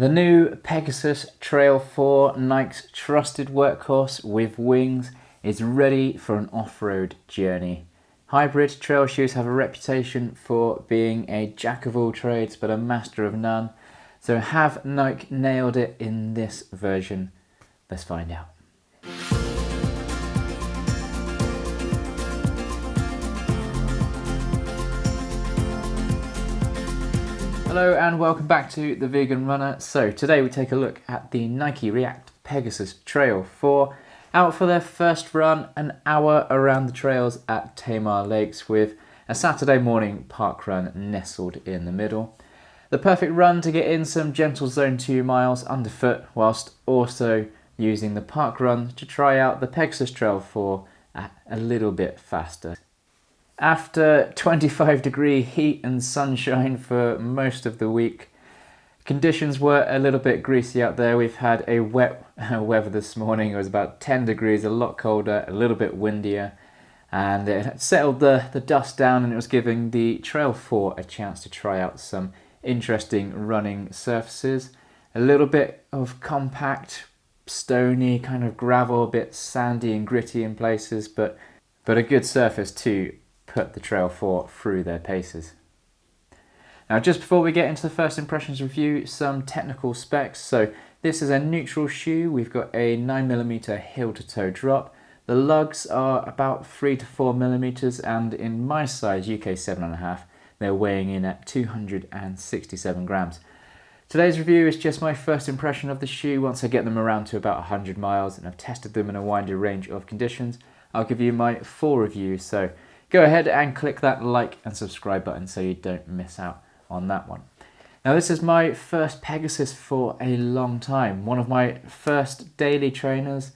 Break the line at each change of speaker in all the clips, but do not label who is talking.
The new Pegasus Trail 4, Nike's trusted workhorse with wings, is ready for an off-road journey. Hybrid trail shoes have a reputation for being a jack of all trades but a master of none. So have Nike nailed it in this version? Let's find out. Hello and welcome back to The Vegan Runner. So today we take a look at the Nike React Pegasus Trail 4, out for their first run, an hour around the trails at Tamar Lakes with a Saturday morning park run nestled in the middle. The perfect run to get in some gentle zone 2 miles underfoot whilst also using the park run to try out the Pegasus Trail 4 at a little bit faster. After 25-degree heat and sunshine for most of the week, conditions were a little bit greasy out there. We've had a wet weather this morning. It was about 10 degrees, a lot colder, a little bit windier, and it had settled the dust down, and it was giving the Trail 4 a chance to try out some interesting running surfaces. A little bit of compact, stony kind of gravel, a bit sandy and gritty in places, but a good surface to put the Trail 4 through their paces. Now, just before we get into the first impressions review, some technical specs. So this is a neutral shoe. We've got a 9mm heel to toe drop. The lugs are about 3 to 4mm, and in my size, UK 7.5, they're weighing in at 267 grams. Today's review is just my first impression of the shoe. Once I get them around to about 100 miles and I've tested them in a wider range of conditions, I'll give you my full review. So go ahead and click that like and subscribe button so you don't miss out on that one. Now, this is my first Pegasus for a long time, one of my first daily trainers,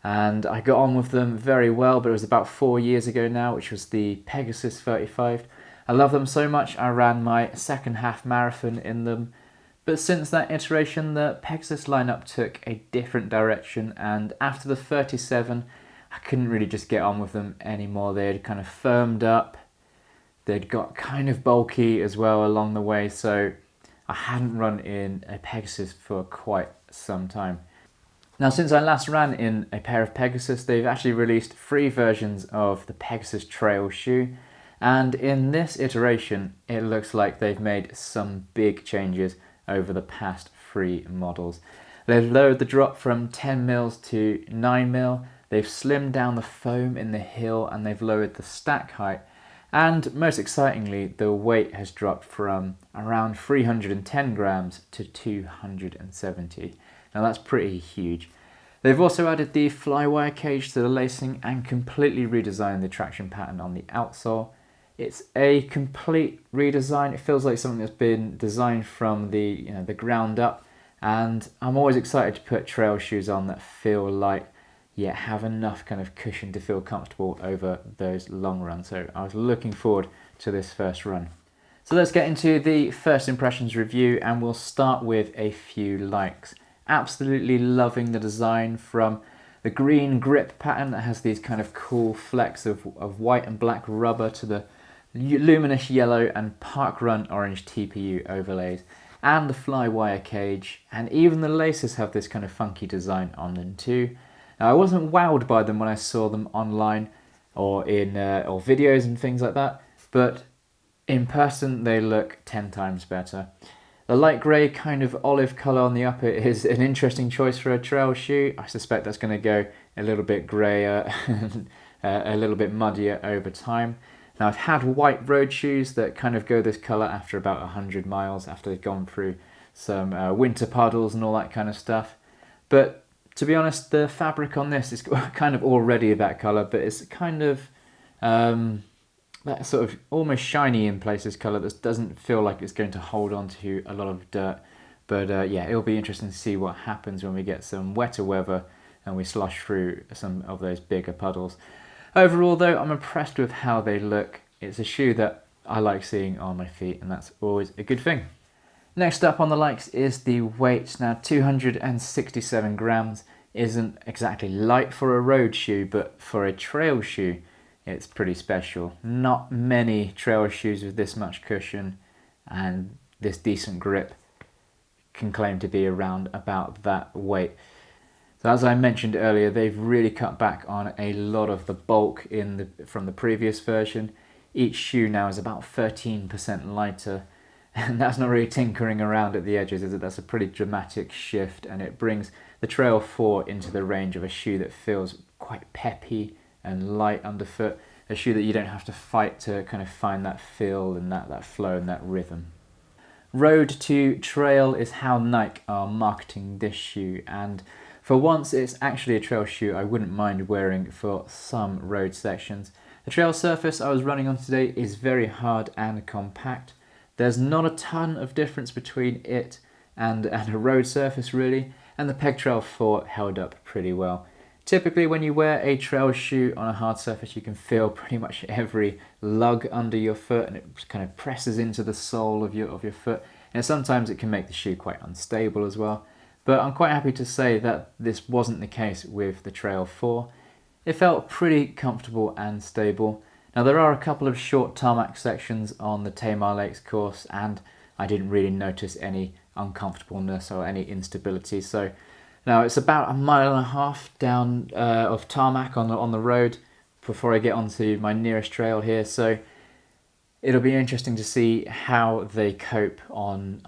and I got on with them very well, but it was about 4 years ago now, which was the Pegasus 35. I love them so much I ran my second half marathon in them, but since that iteration the Pegasus lineup took a different direction, and after the 37 I couldn't really just get on with them anymore. They had kind of firmed up, they'd got kind of bulky as well along the way, so I hadn't run in a Pegasus for quite some time. Now, since I last ran in a pair of Pegasus, they've actually released 3 versions of the Pegasus Trail shoe, and in this iteration it looks like they've made some big changes over the past 3 models. They've lowered the drop from 10mm to 9mm. They've slimmed down the foam in the heel and they've lowered the stack height, and most excitingly the weight has dropped from around 310 grams to 270. Now that's pretty huge. They've also added the flywire cage to the lacing and completely redesigned the traction pattern on the outsole. It's a complete redesign. It feels like something that's been designed from the ground up, and I'm always excited to put trail shoes on that feel light yet have enough kind of cushion to feel comfortable over those long runs. So I was looking forward to this first run. So let's get into the first impressions review, and we'll start with a few likes. Absolutely loving the design, from the green grip pattern that has these kind of cool flecks of white and black rubber to the luminous yellow and park run orange TPU overlays, and the fly wire cage, and even the laces have this kind of funky design on them too. Now, I wasn't wowed by them when I saw them online or in or videos and things like that, but in person they look 10 times better. The light grey kind of olive colour on the upper is an interesting choice for a trail shoe. I suspect that's going to go a little bit greyer and a little bit muddier over time. Now, I've had white road shoes that kind of go this colour after about 100 miles, after they've gone through some winter puddles and all that kind of stuff, but to be honest, the fabric on this is kind of already that colour, but it's kind of that sort of almost shiny in places colour that doesn't feel like it's going to hold on to a lot of dirt. But yeah, it'll be interesting to see what happens when we get some wetter weather and we slosh through some of those bigger puddles. Overall though, I'm impressed with how they look. It's a shoe that I like seeing on my feet, and that's always a good thing. Next up on the likes is the weight. Now, 267 grams isn't exactly light for a road shoe, but for a trail shoe it's pretty special. Not many trail shoes with this much cushion and this decent grip can claim to be around about that weight. So as I mentioned earlier, they've really cut back on a lot of the bulk from the previous version. Each shoe now is about 13% lighter, and that's not really tinkering around at the edges, is it? That's a pretty dramatic shift, and it brings the Trail 4 into the range of a shoe that feels quite peppy and light underfoot, a shoe that you don't have to fight to kind of find that feel and that flow and that rhythm. Road to trail is how Nike are marketing this shoe, and for once it's actually a trail shoe I wouldn't mind wearing for some road sections. The trail surface I was running on today is very hard and compact. There's not a ton of difference between it and a road surface really, and the Peg Trail 4 held up pretty well. Typically when you wear a trail shoe on a hard surface you can feel pretty much every lug under your foot, and it kind of presses into the sole of your foot, and sometimes it can make the shoe quite unstable as well. But I'm quite happy to say that this wasn't the case with the Trail 4. It felt pretty comfortable and stable. Now there are a couple of short tarmac sections on the Tamar Lakes course, and I didn't really notice any uncomfortableness or any instability. So now it's about 1.5 miles down of tarmac on the road before I get onto my nearest trail here. So it'll be interesting to see how they cope on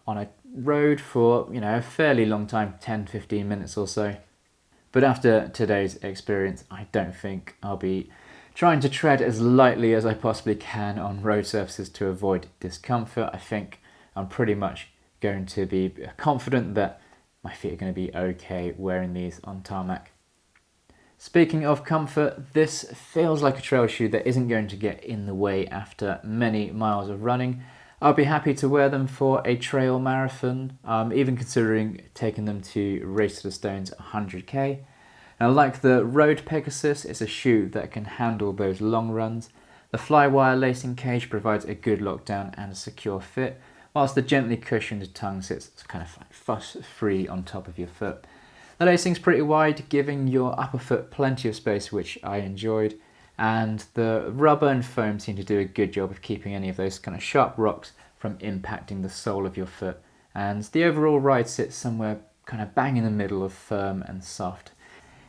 a road for a fairly long time, 10-15 minutes or so. But after today's experience, I don't think I'll be trying to tread as lightly as I possibly can on road surfaces to avoid discomfort. I think I'm pretty much going to be confident that my feet are going to be okay wearing these on tarmac. Speaking of comfort, this feels like a trail shoe that isn't going to get in the way after many miles of running. I'll be happy to wear them for a trail marathon, even considering taking them to Race to the Stones 100k. Now, like the Road Pegasus, it's a shoe that can handle those long runs. The flywire lacing cage provides a good lockdown and a secure fit, whilst the gently cushioned tongue sits kind of like fuss-free on top of your foot. The lacing's pretty wide, giving your upper foot plenty of space, which I enjoyed, and the rubber and foam seem to do a good job of keeping any of those kind of sharp rocks from impacting the sole of your foot, and the overall ride sits somewhere kind of bang in the middle of firm and soft.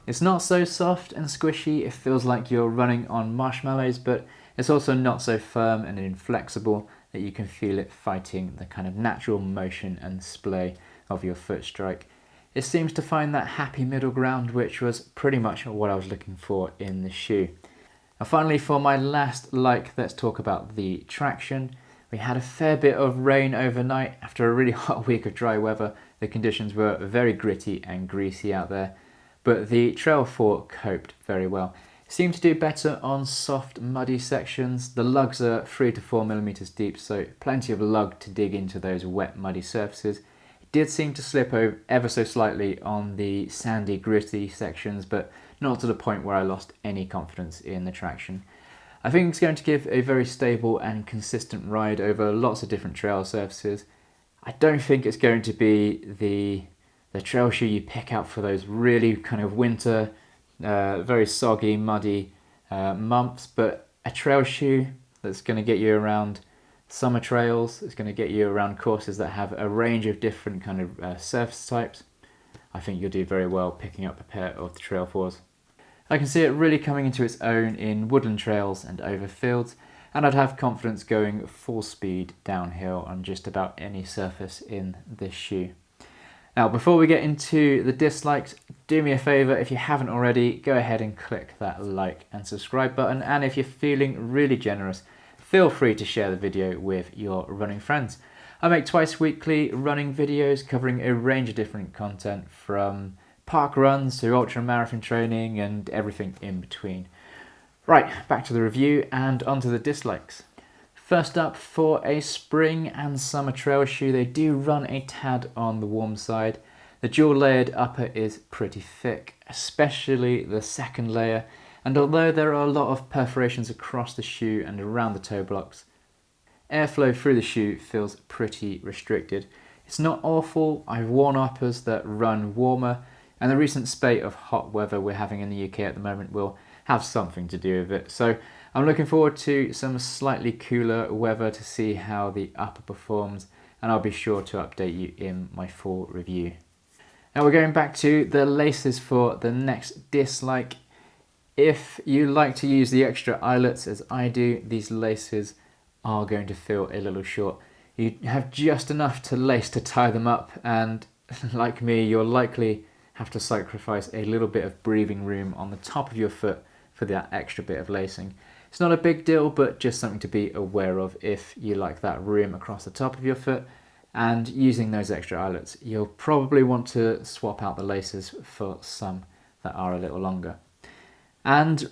It's not so soft and squishy, it feels like you're running on marshmallows, but it's also not so firm and inflexible that you can feel it fighting the kind of natural motion and splay of your foot strike. It seems to find that happy middle ground, which was pretty much what I was looking for in the shoe. Now finally, for my last like, let's talk about the traction. We had a fair bit of rain overnight. After a really hot week of dry weather, the conditions were very gritty and greasy out there, but the Trail 4 coped very well. It seemed to do better on soft, muddy sections. The lugs are 3 to 4 millimeters deep, so plenty of lug to dig into those wet, muddy surfaces. It did seem to slip over ever so slightly on the sandy, gritty sections, but not to the point where I lost any confidence in the traction. I think it's going to give a very stable and consistent ride over lots of different trail surfaces. I don't think it's going to be the trail shoe you pick out for those really kind of winter, very soggy, muddy months, but a trail shoe that's going to get you around summer trails. It's going to get you around courses that have a range of different kind of surface types. I think you'll do very well picking up a pair of the Trail 4s. I can see it really coming into its own in woodland trails and over fields, and I'd have confidence going full speed downhill on just about any surface in this shoe. Now, before we get into the dislikes, do me a favour, if you haven't already, go ahead and click that like and subscribe button, and if you're feeling really generous, feel free to share the video with your running friends. I make twice weekly running videos covering a range of different content, from park runs to ultra marathon training and everything in between. Right, back to the review and onto the dislikes. First up, for a spring and summer trail shoe, they do run a tad on the warm side. The dual layered upper is pretty thick, especially the second layer, and although there are a lot of perforations across the shoe and around the toe blocks, airflow through the shoe feels pretty restricted. It's not awful. I've worn uppers that run warmer, and the recent spate of hot weather we're having in the UK at the moment will have something to do with it. So I'm looking forward to some slightly cooler weather to see how the upper performs, and I'll be sure to update you in my full review. Now we're going back to the laces for the next dislike. If you like to use the extra eyelets as I do, these laces are going to feel a little short. You have just enough to lace to tie them up, and like me, you'll likely have to sacrifice a little bit of breathing room on the top of your foot for that extra bit of lacing. It's not a big deal, but just something to be aware of if you like that room across the top of your foot. And using those extra eyelets, you'll probably want to swap out the laces for some that are a little longer. And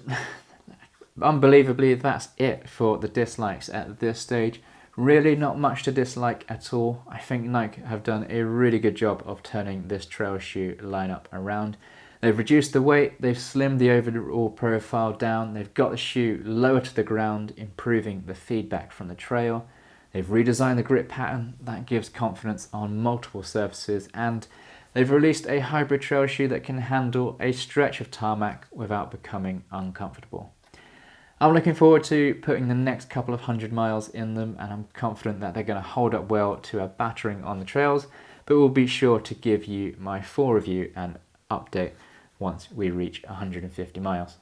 unbelievably, that's it for the dislikes at this stage. Really not much to dislike at all. I think Nike have done a really good job of turning this trail shoe lineup around. They've reduced the weight, they've slimmed the overall profile down, they've got the shoe lower to the ground, improving the feedback from the trail. They've redesigned the grip pattern, that gives confidence on multiple surfaces, and they've released a hybrid trail shoe that can handle a stretch of tarmac without becoming uncomfortable. I'm looking forward to putting the next couple of 100 miles in them, and I'm confident that they're going to hold up well to a battering on the trails, but we'll be sure to give you my full review and update once we reach 150 miles.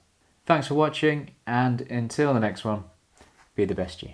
Thanks for watching, and until the next one, be the best you.